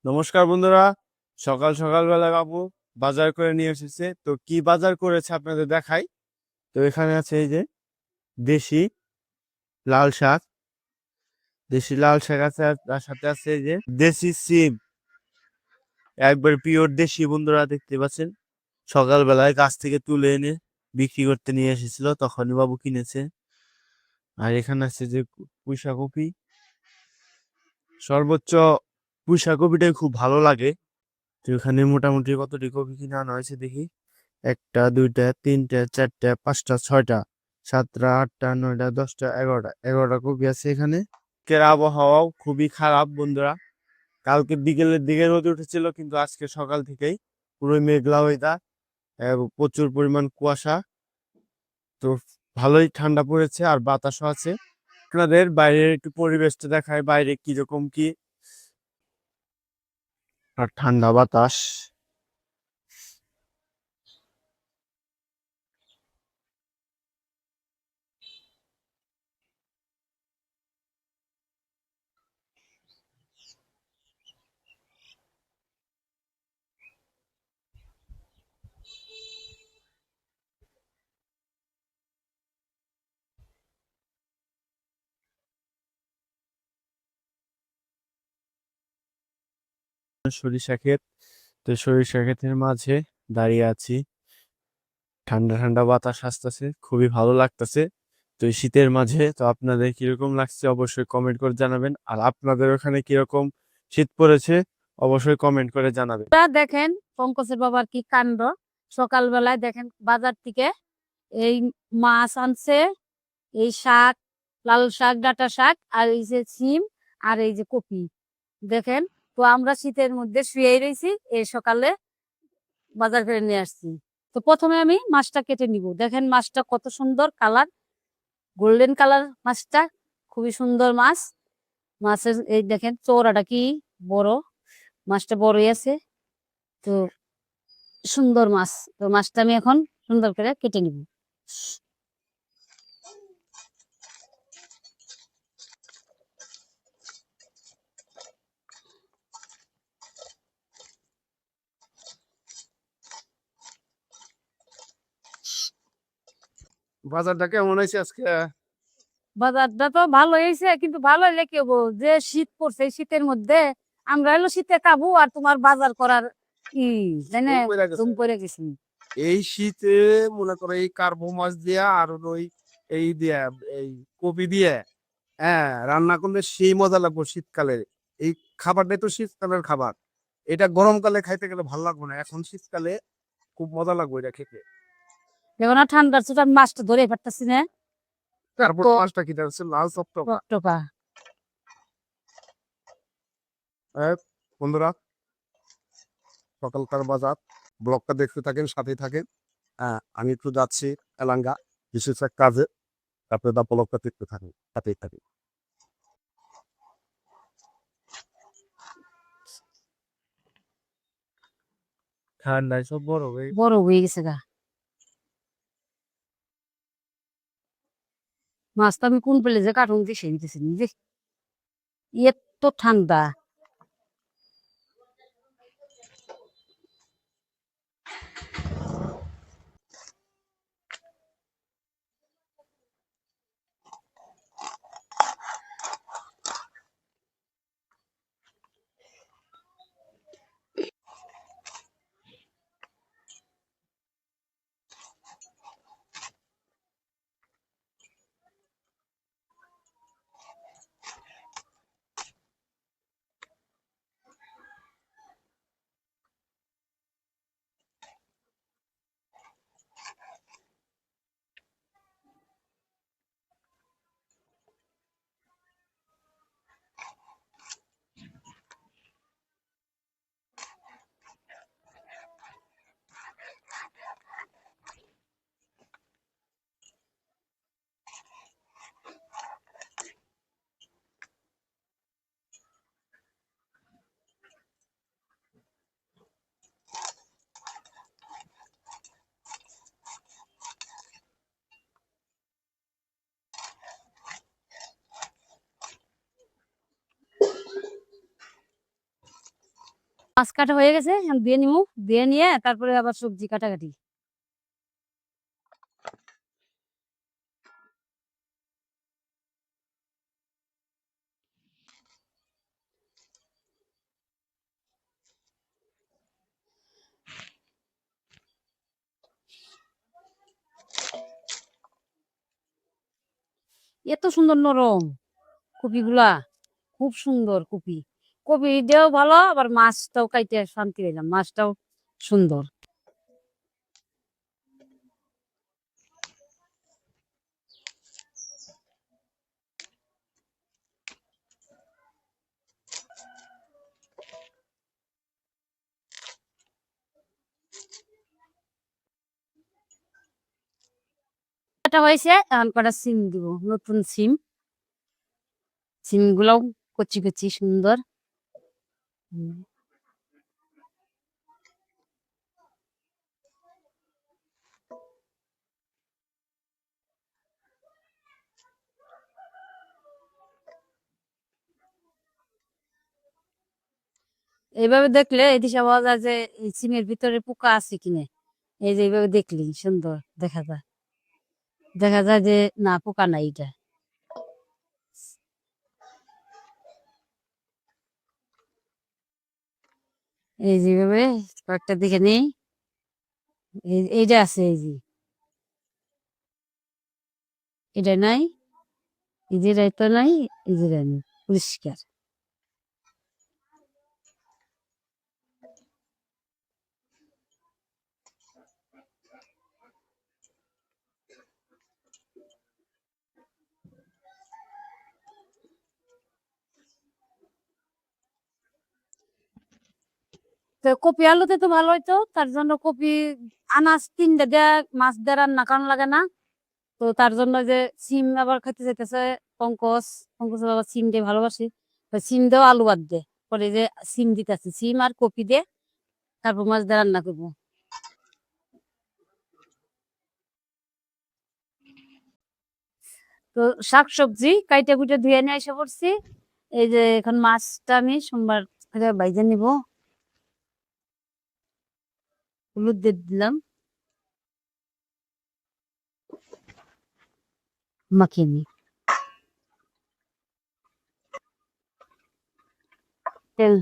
নমস্কার বন্ধুরা। সকাল সকালবেলা বাবু বাজার করে নিয়ে এসেছে। তো কি বাজার করেছে আপনাদের দেখাই। তো এখানে আছে এই যে দেশি লাল শাক। দেশি লাল শাক আছে, আর তার সাথে আছে এই যে দেশি সিম, একবার পিওর দেশি। বন্ধুরা দেখতে পাচ্ছেন, সকালবেলায় গাছ থেকে তুলে এনে বিক্রি করতে নিয়ে এসেছিল, তখনই বাবু কিনেছে। আর এখানে আছে যে পুঁইশা কপি। সর্বোচ্চ পুঁইশা কপিটাই খুব ভালো লাগে। তো এখানে মোটামুটি কতটি কপি কিনে আনা হয়েছে দেখি। একটা, দুইটা, তিনটা, চারটা, পাঁচটা, ছয়টা, সাতটা, আটটা, নয়টা, দশটা, এগারোটা কপি আছে এখানে। আজকের আবহাওয়াও খুবই খারাপ বন্ধুরা। কালকে বিকেলের দিকে রোদ উঠেছিল, কিন্তু আজকে সকাল থেকেই পুরো মেঘলা ওয়েদার, প্রচুর পরিমাণ কুয়াশা। তো ভালোই ঠান্ডা পড়েছে, আর বাতাসও আছে। আপনাদের বাইরের একটু পরিবেশটা দেখায়, বাইরে কিরকম কি, আর ঠান্ডা বাতাস। সরিষা ক্ষেত। তো সরিষা ক্ষেতের মাঝে দাঁড়িয়ে আছি, ঠান্ডা ঠান্ডা বাতাস আসতেছে, খুবই ভালো লাগতেছে। তো এই শীতের মাঝে তো আপনাদের কিরকম লাগছে অবশ্যই কমেন্ট করে জানাবেন, আর আপনাদের ওখানে কিরকম শীত পড়েছে অবশ্যই কমেন্ট করে জানাবেন। দেখেন পঙ্কজের বাবার কি কাণ্ড। সকালবেলায় দেখেন বাজার থেকে এই মাছ আনছে, এই শাক, লাল শাক, ডাঁটা শাক, আর এই যে সিম, আর এই যে কপি। দেখেন, তো আমরা শীতের মধ্যে শুয়ে রয়েছি, এই সকালে বাজার করে নিয়ে আসছি। তো প্রথমে আমি মাছটা কেটে নিব। দেখেন মাছটা কত সুন্দর কালার, গোল্ডেন কালার মাছটা, খুবই সুন্দর মাছ। মাছের এই দেখেন চওড়াটা কি বড়, মাছটা বড়ই আছে। তো সুন্দর মাছ। তো মাছটা আমি এখন সুন্দর করে কেটে নিব। বাজারটা কেমন হয়েছে আজকে? বাজারটা তো ভালো হয়েছে, কিন্তু ভালো হলে কি হবো, যে শীত পড়ছে, এই শীতের মধ্যে আমরা হলো শীতে কাবু, আর তোমার বাজার করার কি জানে ধুম পইড়া গেছে। ধুম পড়ে গেছি। এই শীতে মনে করো এই কার্বো মাছ দিয়া আর ওই এই দিয়া, এই কপি দিয়ে, হ্যাঁ, রান্না করলে সেই মজা লাগবে শীতকালে। এই খাবারটাই তো শীতকালের খাবার। এটা গরমকালে খাইতে গেলে ভালো লাগবে না, এখন শীতকালে খুব মজা লাগবে এটা খেতে। দেখো না ঠান্ডার ছোট আমি মাছটা ধরে পারতাছি না। তারপর তো মাছটা কি হচ্ছে লাল চপটপা। টপা হ্যাঁ বন্ধুরা, সকালকার বাজার ব্লগটা দেখতে থাকেন, সাথেই থাকেন। হ্যাঁ, আমি একটু যাচ্ছি এলাঙ্গা বিশেষ এক কাজে। তারপরে দা ব্লগটা দেখতে থাকেন, সাথেই থাকেন। ঠান্ডায় সব বড় হয়ে বড় হয়ে গেছে গা। মাছটা আমি কোন পেলে যে কার্টুন দিয়ে সেই দিতেছি নিজে, এত ঠান্ডা। মাছ কাটা হয়ে গেছে, এখন দিয়ে নিমু, দিয়ে নিয়ে তারপরে আবার সবজি কাটাকাটি। এত সুন্দর নরম কপিগুলা, খুব সুন্দর কপি। কপি দিয়েও ভালো, আবার মাছটাও কাইতে শান্তি পেলাম, মাছটাও সুন্দর। এটা হয়েছে, এখন কটা সিম দিব, নতুন সিম। সিম গুলাও কচি কচি সুন্দর। হুম। এইভাবে দেখলে এই দিশা পাওয়া যায় যে এই সিমের ভিতরে পোকা আছে কিনে। এই যে এইভাবে দেখলি সুন্দর দেখা যায়, দেখা যায় যে না, পোকা নাই এটা। এই যেভাবে কয়েকটা দেখে নেই, এইটা আছে, এই যে এটা নাই, এই যে তো নাই, এই যে নাই, পরিষ্কার। তো কপি আলুতে তো ভালো হইতো, তার জন্য কপি আনাজ 3টা দেয়া মাছ দিয়ে রান্না কারণ লাগে না। তো তার জন্য যে সিম আবার খাইতে চাইতেছে পঙ্কজ, পঙ্কজ বাবা সিম দিয়ে ভালোবাসি, তো সিম দিয়েও আলু বাদ দে, পরে যে সিম দিতেছে, সিম আর কপি দিয়ে তারপর মাছ দিয়ে রান্না করবো। তো শাক সবজি কাইটা কুইটা ধুয়ে নিয়ে এসে পড়ছি। এই যে এখন মাছটা আমি সোমবার বাইজে নিব, হলুদ দিয়ে দিলাম, মাখিয়ে নি তেল।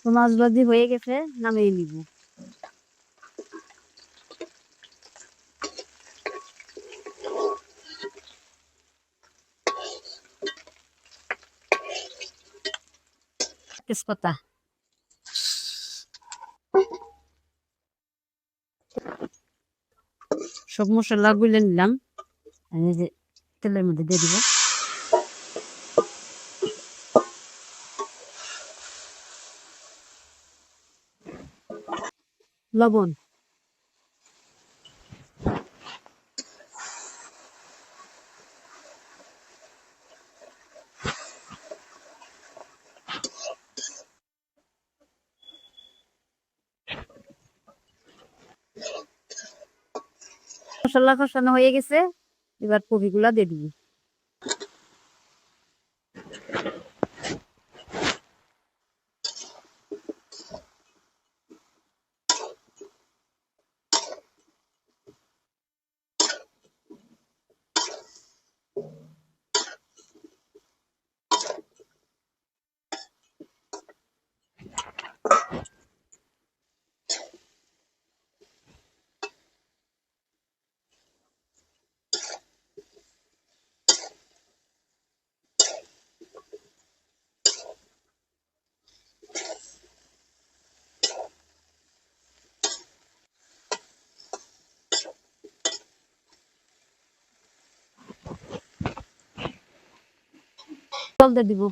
তো মাছ ভাজি হয়ে গেছে, নামিয়ে নিব। তেজপাতা, সব মশলা গুলে নিলাম, আর এই যে তেলের মধ্যে দিয়ে দিব। লবণ, মশলা কষানো হয়ে গেছে, এবার কপিগুলা দিয়ে দিব। জল দিয়ে দিব।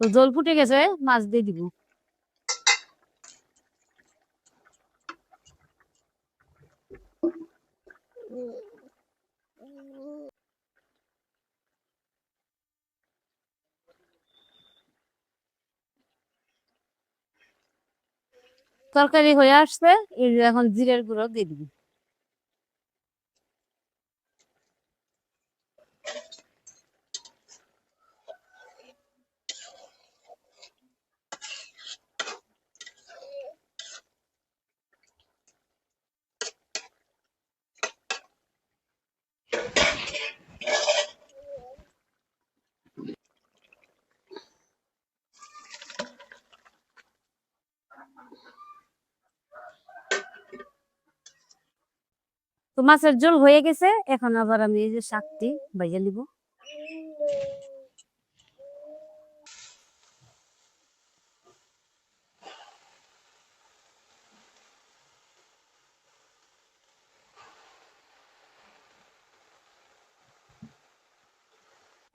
তো জল ফুটে গেছে, মাছ দিয়ে দিব। তরকারি হয়ে আসছে, এই যে এখন জিরের গুঁড়ো দিয়ে দিব। তো মাছের ঝোল হয়ে গেছে, এখন আবার আমি এই যে শাকটি ভাইজা নিব।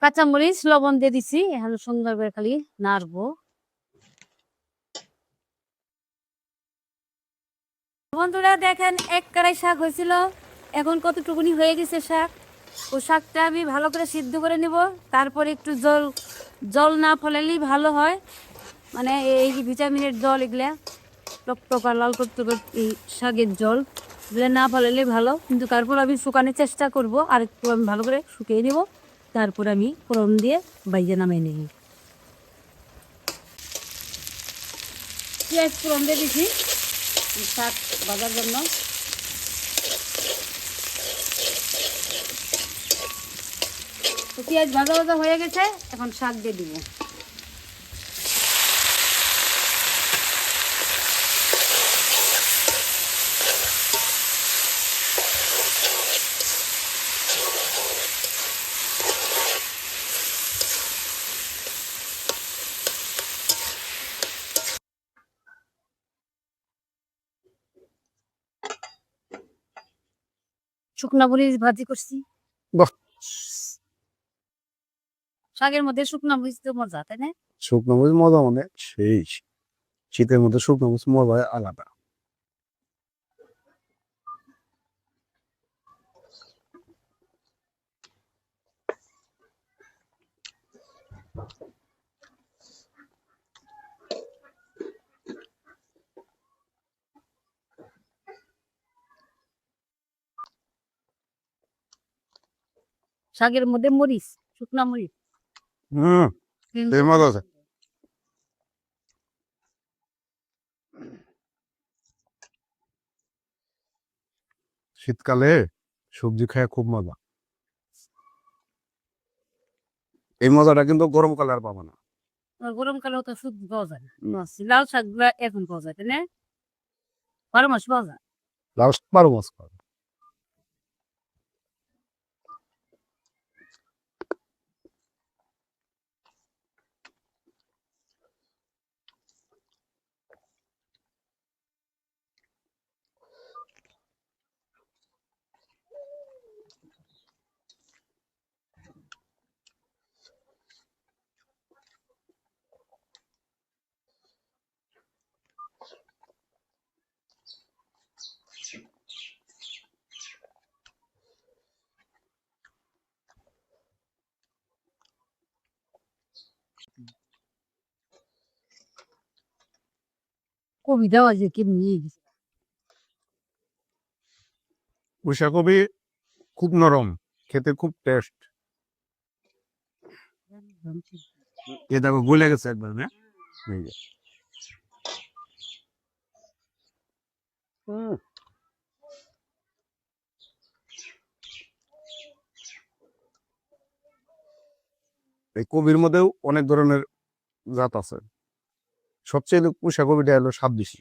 কাঁচামরিচ লবণ দিয়ে দিছি, এখন সুন্দর করে খালি নাড়বো। বন্ধুরা দেখেন, এক কড়াই শাক হয়েছিল, এখন কতটুকুনি হয়ে গেছে শাক। ও শাকটা আমি ভালো করে সিদ্ধ করে নিব, তারপরে একটু জল জল না ফলালেই ভালো হয়। মানে এই যে ভিটামিনের জল, এগুলা টকটকা লাল টকটকে এই শাকের জল, এগুলো না ফলালে ভালো। কিন্তু তারপর আমি শুকানোর চেষ্টা করব, আর একটু আমি ভালো করে শুকিয়ে নেব, তারপর আমি ফোড়ন দিয়ে বাইজে নামিয়ে নিই। পেঁয়াজ ফোড়ন দিয়ে দিছি শাক ভাজার জন্য। তো পেঁয়াজ ভাজা ভাজা হয়ে গেছে, এখন শাক দিয়ে দিব। শুকনা মরিচ ভাজি করছি। বাহ, শাকের মধ্যে শুকনা মরিচ তো মজা, তাই না? শুকনো মরিচ মজা মানে সেই, শীতের মধ্যে শুকনো মরিচ মজা আলাদা। শাকের মধ্যে মরিচ, শুকনা মরিচ হম, কিন্তু মজা আছে। শীতকালে সবজি খায় খুব মজা। এই মজাটা কিন্তু গরমকালে আর পাবো না। গরমকালেও তো সবজি পাওয়া যায় না। লাল শাক গুলা এখন পাওয়া যায়, তাই না? 12 মাস পাওয়া যায়। লাস্ট 12 মাস খাবে। কবি দেওয়া যে কেমনি পুঁইশাক কবি খুব নরম, খেতে খুব টেস্ট। এ দেখো গলে গেছে একবার, না? এই যে। এই কবির মধ্যেও অনেক ধরনের জাত আছে, সবচেয়ে পুষা কবিটা হলো স্বাদ বেশি।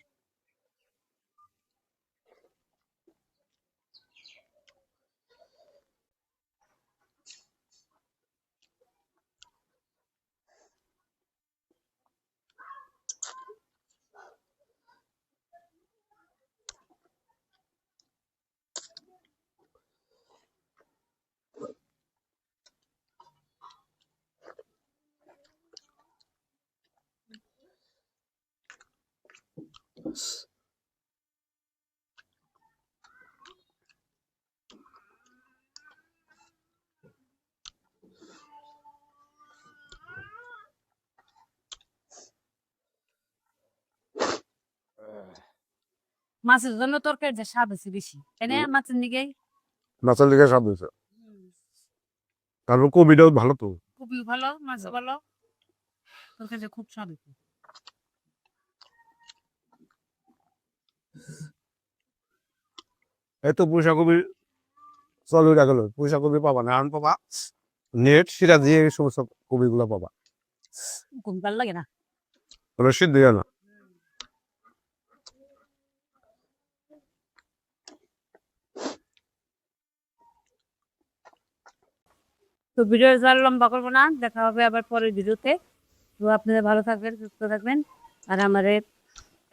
মাছের জন্য তরকারিটা স্বাদ আছে বেশি, তাই না? মাছের দিকে মাছের দিকে স্বাদ হয়েছে, তারপর কবিটাও ভালো তো। খুবই ভালো, মাছ ভালো, তরকারিটা খুব স্বাদ হয়েছে। এই তো পুষা কবি চল উঠে গেল, পুষা কবি পাবা না, এখন পাবা নেট সিরাজি, এই সমস্ত কবিগুলো পাবা, খুব ভালো লাগে না। ওরা সিদ্ধ না। তো ভিডিও আর লম্বা করবো না, দেখা হবে আবার পরের ভিডিওতে। তো আপনারা ভালো থাকবেন, সুস্থ থাকবেন, আর আমারে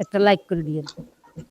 একটা লাইক করে দিয়েন।